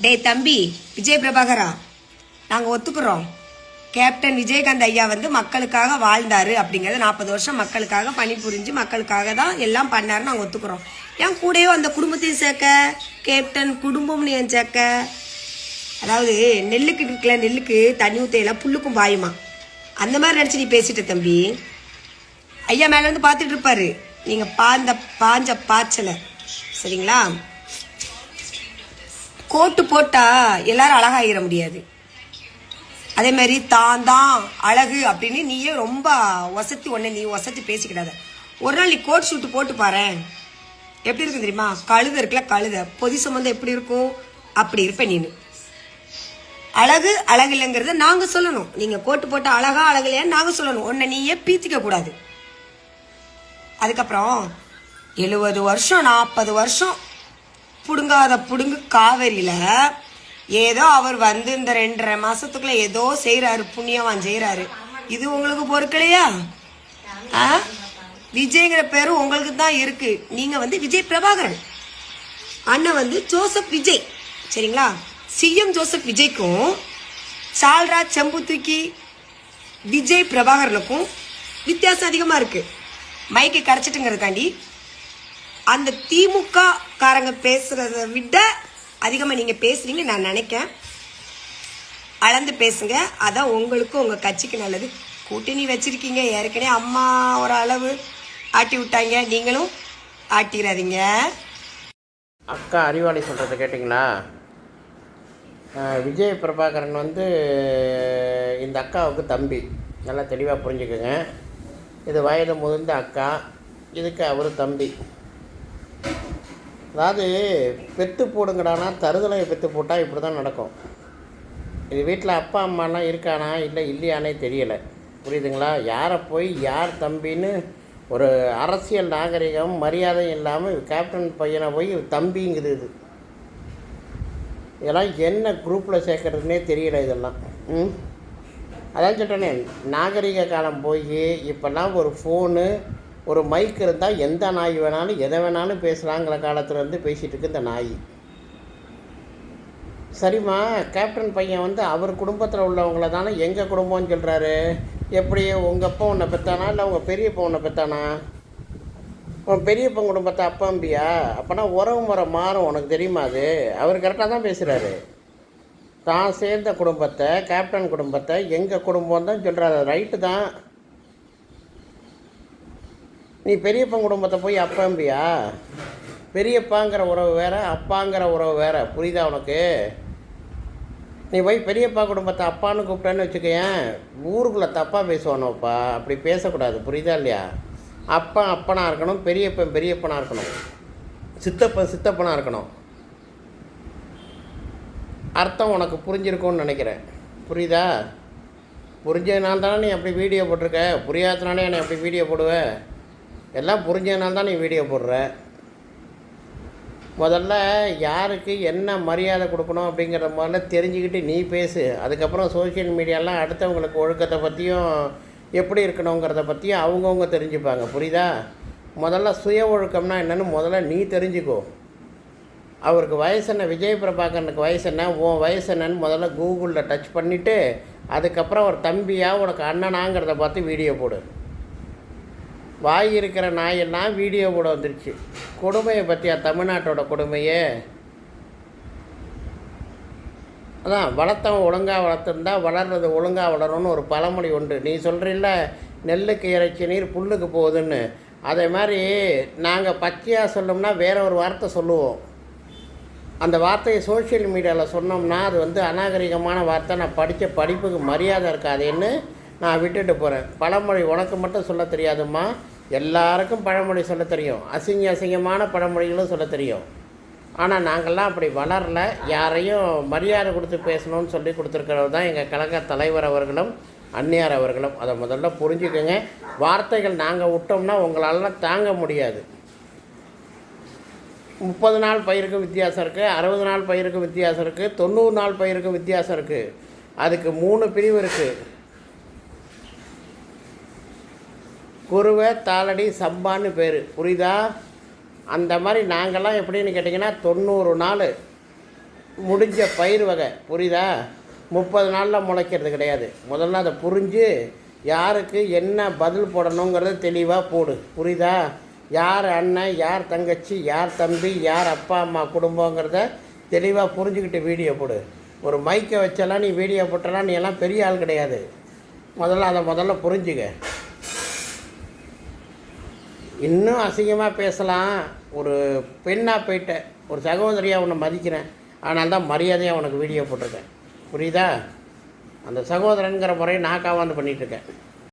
டேய் தம்பி விஜய் பிரபாகரா, நாங்கள் ஒத்துக்கிறோம். கேப்டன் விஜயகாந்த் ஐயா வந்து மக்களுக்காக வாழ்ந்தாரு அப்படிங்கிறது 40 வருஷம் மக்களுக்காக பணிபுரிஞ்சு மக்களுக்காக தான் எல்லாம் பண்ணாருன்னு நாங்கள் ஒத்துக்கிறோம். ஏன் கூடயோ அந்த குடும்பத்தையும் சேர்க்க, கேப்டன் குடும்பம்னு ஏன் சேர்க்க? அதாவது நெல்லுக்கு இருக்குல்ல, நெல்லுக்கு தண்ணி ஊத்தையில புல்லுக்கும் பாயுமா, அந்த மாதிரி நினச்சி நீ பேசிட்ட தம்பி. ஐயா மேலே வந்து பார்த்துட்டு இருப்பாரு நீங்கள் பாஞ்ச பாய்ச்சலை. சரிங்களா? கோட்டு போட்டா எல்லாரும் அழகாகிட முடியாது. அதே மாதிரி தான் அழகு அப்படின்னு நீயே ரொம்ப நீ ஒசத்தி பேசிக்கிடாத. ஒரு நாள் நீ கோட் ஷூட்டு போட்டு பாரு, எப்படி இருக்கும் தெரியுமா? கழுத இருக்குல்ல, கழுத பொதி சம்பந்தம் எப்படி இருக்கும் அப்படி இருப்பேன் நீனு. அழகு அழகு இல்லைங்கிறத நாங்க சொல்லணும். நீங்க கோட்டு போட்ட அழகா அழகு இல்லையான்னு நாங்க சொல்லணும். உன்னை நீயே பீத்திக்க கூடாது. அதுக்கப்புறம் 70 வருஷம் 40 வருஷம் புடுங்காத புடுங்கு காவேரியில ஏதோ அவர் வந்து இந்த 2.5 மாசத்துக்குள்ள ஏதோ செய்யறாரு, புண்ணியவான் செய்யறாரு. இது உங்களுக்கு பொறுக்கலையா? விஜய்ங்கிற பேரு உங்களுக்கு தான் இருக்கு. நீங்க வந்து விஜய் பிரபாகரன், அண்ணன் வந்து ஜோசப் விஜய். சரிங்களா? சிஎம் ஜோசப் விஜய்க்கும் சால்ராஜ் செம்பு தூக்கி விஜய் பிரபாகரனுக்கும் வித்தியாசம் அதிகமா இருக்கு. மைக்கு கரைச்சிட்டுங்கிறதுக்காண்டி அந்த திமுக காரங்க பேசுறத விட அதிகமா நீங்க பேசுறீங்க நான் நினைக்கிறேன். அளந்து பேசுங்க, அதான் உங்களுக்கும் உங்க கட்சிக்கு நல்லது. கூட்டணி வச்சிருக்கீங்க ஏற்கனவே, அம்மா ஒரு அளவு ஆட்டி விட்டாங்க, நீங்களும் ஆட்டிடாதீங்க. அக்கா அறிவாளி சொல்கிறத கேட்டிங்களா? விஜய் பிரபாகரன் வந்து இந்த அக்காவுக்கு தம்பி, நல்லா தெளிவாக புரிஞ்சுக்குங்க. இது வயது முதிர்ந்த அக்கா, இதுக்கு அவர் தம்பி. அதாவது பெற்று போடுங்கடானா தருதலையை பெற்று போட்டால் இப்படி தான் நடக்கும். இது வீட்டில் அப்பா அம்மாலாம் இருக்கானா இல்லை இல்லையானே தெரியலை. புரியுதுங்களா? யாரை போய் யார் தம்பின்னு ஒரு அரசியல் நாகரிகம் மரியாதை இல்லாமல் கேப்டன் பையனை போய் தம்பிங்குது. இதெல்லாம் என்ன குரூப்பில் சேர்க்கறதுனே தெரியல. இதெல்லாம் அதான் சொல்கிறேனே, நாகரிக காலம் போய் இப்போல்லாம் ஒரு ஃபோனு ஒரு மைக் இருந்தால் எந்த நாய் வேணாலும் எதை வேணாலும் பேசலாங்கிற காலத்துலேருந்து பேசிகிட்டு இருக்கு இந்த நாய். சரிம்மா, கேப்டன் பையன் வந்து அவர் குடும்பத்தில் உள்ளவங்கள தானே எங்கள் குடும்பம்னு சொல்கிறாரு. எப்படி உங்கள் அப்பா உன்னை பெற்றானா இல்லை உங்கள் பெரியப்பா உன்னை பெற்றானா? உன் பெரியப்பன் குடும்பத்தை அப்பாம்பியா? அப்போனா உறவு முறை மாறும், உனக்கு தெரியுமா? அது அவர் கரெக்டாக தான் பேசுகிறாரு. தான் சேர்ந்த குடும்பத்தை, கேப்டன் குடும்பத்தை எங்கள் குடும்பம் தான் சொல்கிறாரு. ரைட்டு தான். நீ பெரியப்பன் குடும்பத்தை போய் அப்பாம்பியா? பெரியப்பாங்கிற உறவு வேறு, அப்பாங்கிற உறவு வேறு. புரியுதா உனக்கு? நீ போய் பெரியப்பா குடும்பத்தை அப்பான்னு கூப்பிட்டேன்னு வச்சுக்கேன், ஊருக்குள்ளே தப்பாக பேசுவானோப்பா. அப்படி பேசக்கூடாது. புரியுதா இல்லையா? அப்பா அப்பனாக இருக்கணும், பெரியப்பன் பெரியப்பனாக இருக்கணும், சித்தப்பன் சித்தப்பனாக இருக்கணும். அர்த்தம் உனக்கு புரிஞ்சிருக்கும்னு நினைக்கிறேன். புரியுதா? புரிஞ்சதுனால தானே நீ அப்படி வீடியோ போட்டிருக்க. புரியாதனாலே நீ அப்படி வீடியோ போடுவேன். எல்லாம் புரிஞ்சதுனால தான் நீ வீடியோ போடுற. முதல்ல யாருக்கு என்ன மரியாதை கொடுக்கணும் அப்படிங்கிற முதல்ல தெரிஞ்சுக்கிட்டு நீ பேசு. அதுக்கப்புறம் சோஷியல் மீடியாலாம் அடுத்தவங்களுக்கு ஒழுக்கத்தை பற்றியும் எப்படி இருக்கணுங்கிறத பற்றியும் அவங்கவுங்க தெரிஞ்சுப்பாங்க. புரியுதா? முதல்ல சுய ஒழுக்கம்னா என்னென்னு முதல்ல நீ தெரிஞ்சுக்கோ. அவருக்கு வயசு என்ன, விஜய் பிரபாகரனுக்கு வயசு என்ன, உன் வயசு என்னன்னு முதல்ல கூகுளில் டச் பண்ணிவிட்டு அதுக்கப்புறம் ஒரு தம்பியா உனக்கு அண்ணனாங்கிறத பார்த்து வீடியோ போடு. வாய் இருக்கிற நாயெல்லாம் வீடியோ போட வந்துருச்சு. கொடுமையை பற்றியா தமிழ்நாட்டோட கொடுமையே? அதான் வளர்த்தவன் ஒழுங்காக வளர்த்துருந்தா வளர்றது ஒழுங்காக வளரும்னு ஒரு பழமொழி உண்டு. நீ சொல்கிறீல்ல நெல்லுக்கு இறைச்சி நீர் புல்லுக்கு போகுதுன்னு, அதே மாதிரி நாங்கள் பச்சையாக சொல்லோம்னா வேற ஒரு வார்த்தை சொல்லுவோம். அந்த வார்த்தையை சோஷியல் மீடியாவில் சொன்னோம்னா அது வந்து அநாகரிகமான வார்த்தை, நான் படித்த படிப்புக்கு மரியாதை இருக்காதுன்னு நான் விட்டுட்டு போகிறேன். பழமொழி உனக்கு மட்டும் சொல்ல தெரியாதும்மா, எல்லாருக்கும் பழமொழி சொல்ல தெரியும். அசிங்கமான பழமொழிகளும் சொல்ல தெரியும். ஆனால் நாங்கள்லாம் அப்படி வளரல. யாரையும் மரியாதை கொடுத்து பேசணும்னு சொல்லி கொடுத்துருக்கிறது தான் எங்கள் கழக தலைவர் அவர்களும் அந்நியார் அவர்களும். அதை முதல்ல புரிஞ்சுக்கோங்க. வார்த்தைகள் நாங்கள் விட்டோம்னா உங்களால் தாங்க முடியாது. 30 நாள் பயிருக்கும் வித்தியாசம் இருக்குது, 60 நாள் பயிருக்கும் வித்தியாசம் இருக்குது, 90 நாள் பயிருக்கும் வித்தியாசம் இருக்குது. அதுக்கு 3 பிரிவு இருக்குது. குருவை, தாளடி, சம்பான்னு பேர். புரியுதா? அந்த மாதிரி நாங்கள்லாம் எப்படின்னு கேட்டிங்கன்னா 90 நாள் முடிஞ்ச பயிர் வகை, புரியுதா? 30 நாளில் முளைக்கிறது கிடையாது. முதல்ல அதை புரிஞ்சு யாருக்கு என்ன பதில் போடணுங்கிறத தெளிவாக போடு, புரியுதா? யார் அண்ணன், யார் தங்கச்சி, யார் தம்பி, யார் அப்பா அம்மா குடும்பங்கிறத தெளிவாக புரிஞ்சுக்கிட்டு வீடியோ போடு. ஒரு மைக்கை வச்செல்லாம் நீ வீடியோ போட்டலாம், நீ எல்லாம் பெரிய ஆள் கிடையாது. முதல்ல புரிஞ்சுக்க. இன்னும் அசிங்கமாக பேசலாம். ஒரு பெண்ணாக போயிட்ட, ஒரு சகோதரியாக உன்னை மதிக்கிறேன், ஆனால் தான் மரியாதையாக உனக்கு வீடியோ போட்டிருக்கேன், புரியுதா? அந்த சகோதரனுங்கிற முறையை நான் காவாந்து பண்ணிகிட்ருக்கேன்.